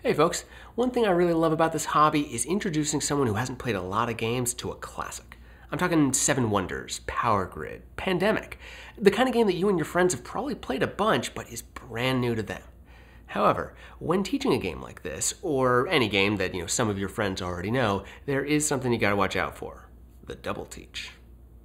Hey folks, one thing I really love about this hobby is introducing someone who hasn't played a lot of games to a classic. I'm talking Seven Wonders, Power Grid, Pandemic, the kind of game that you and your friends have probably played a bunch but is brand new to them. However, when teaching a game like this, or any game that some of your friends already know, there is something you gotta watch out for: the double teach.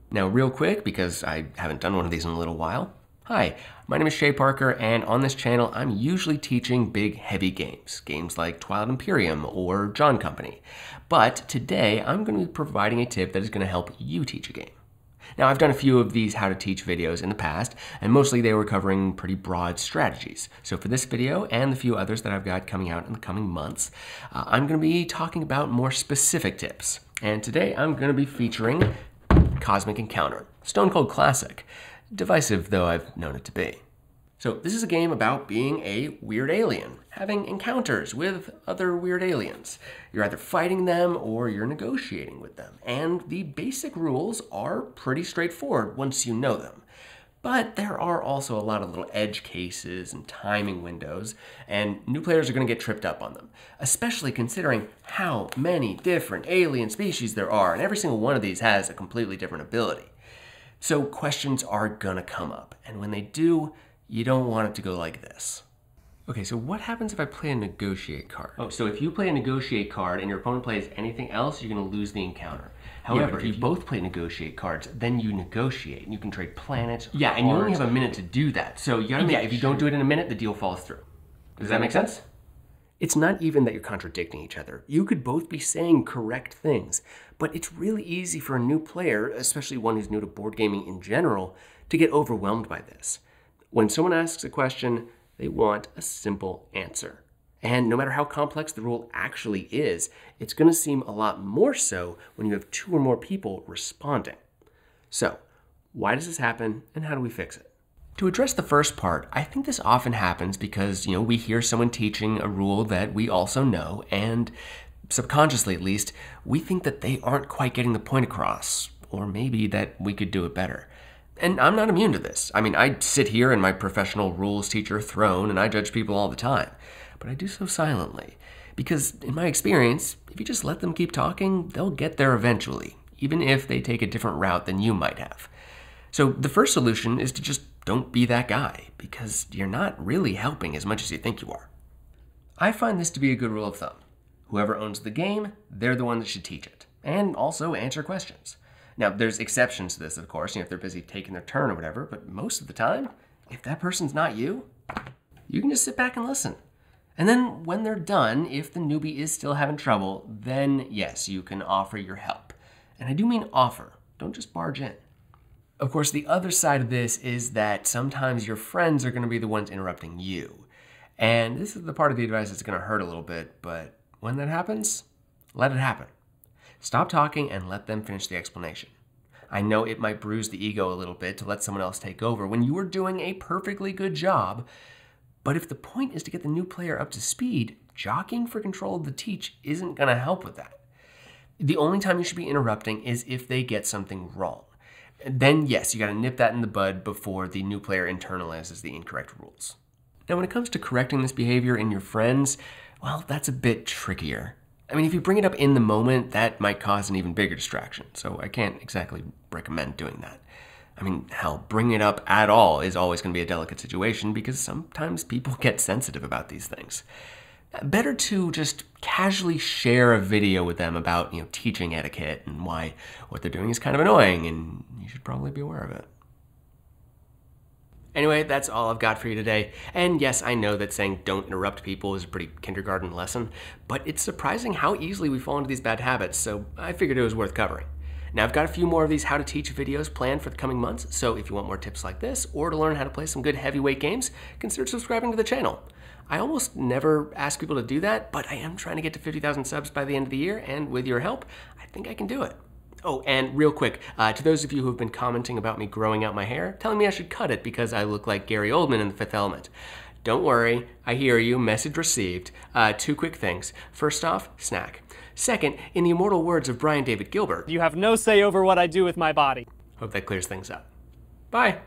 Now real quick, because I haven't done one of these in a little while, hi, my name is Shay Parker, and on this channel I'm usually teaching big, heavy games like Twilight Imperium or John Company. But today I'm going to be providing a tip that is going to help you teach a game. Now I've done a few of these how to teach videos in the past, and mostly they were covering pretty broad strategies. So for this video and the few others that I've got coming out in the coming months, I'm going to be talking about more specific tips. And today I'm going to be featuring Cosmic Encounter, Stone Cold Classic. Divisive though I've known it to be. So this is a game about being a weird alien, having encounters with other weird aliens. You're either fighting them or you're negotiating with them. And the basic rules are pretty straightforward once you know them. But there are also a lot of little edge cases and timing windows, and new players are going to get tripped up on them, especially considering how many different alien species there are, and every single one of these has a completely different ability. So questions are gonna come up, and when they do, you don't want it to go like this. Okay, so what happens if I play a negotiate card? Oh, so if you play a negotiate card and your opponent plays anything else, you're gonna lose the encounter. However, if you both play negotiate cards, then you negotiate, and you can trade planets. Yeah, and you only have a minute to do that. So you gotta if you don't do it in a minute, the deal falls through. Does that make sense? It's not even that you're contradicting each other. You could both be saying correct things, but it's really easy for a new player, especially one who's new to board gaming in general, to get overwhelmed by this. When someone asks a question, they want a simple answer. And no matter how complex the rule actually is, it's going to seem a lot more so when you have two or more people responding. So, why does this happen, and how do we fix it? To address the first part, I think this often happens because, we hear someone teaching a rule that we also know, and subconsciously at least, we think that they aren't quite getting the point across, or maybe that we could do it better. And I'm not immune to this. I mean, I sit here in my professional rules teacher throne and I judge people all the time, but I do so silently. Because in my experience, if you just let them keep talking, they'll get there eventually, even if they take a different route than you might have. So the first solution is to just don't be that guy, because you're not really helping as much as you think you are. I find this to be a good rule of thumb. Whoever owns the game, they're the one that should teach it, and also answer questions. Now, there's exceptions to this, of course, if they're busy taking their turn or whatever, but most of the time, if that person's not you, you can just sit back and listen. And then when they're done, if the newbie is still having trouble, then yes, you can offer your help. And I do mean offer, don't just barge in. Of course, the other side of this is that sometimes your friends are going to be the ones interrupting you. And this is the part of the advice that's going to hurt a little bit, but when that happens, let it happen. Stop talking and let them finish the explanation. I know it might bruise the ego a little bit to let someone else take over when you are doing a perfectly good job, but if the point is to get the new player up to speed, jockeying for control of the teach isn't going to help with that. The only time you should be interrupting is if they get something wrong. Then yes, you got to nip that in the bud before the new player internalizes the incorrect rules. Now when it comes to correcting this behavior in your friends, well, that's a bit trickier. I mean, if you bring it up in the moment, that might cause an even bigger distraction, so I can't exactly recommend doing that. I mean, hell, bringing it up at all is always going to be a delicate situation because sometimes people get sensitive about these things. Better to just casually share a video with them about, teaching etiquette and why what they're doing is kind of annoying and you should probably be aware of it. Anyway, that's all I've got for you today. And yes, I know that saying don't interrupt people is a pretty kindergarten lesson, but it's surprising how easily we fall into these bad habits, so I figured it was worth covering. Now I've got a few more of these how to teach videos planned for the coming months, so if you want more tips like this or to learn how to play some good heavyweight games, consider subscribing to the channel. I almost never ask people to do that, but I am trying to get to 50,000 subs by the end of the year, and with your help, I think I can do it. Oh, and real quick, to those of you who have been commenting about me growing out my hair, telling me I should cut it because I look like Gary Oldman in The Fifth Element. Don't worry, I hear you, message received. Two quick things. First off, snack. Second, in the immortal words of Brian David Gilbert, you have no say over what I do with my body. Hope that clears things up. Bye.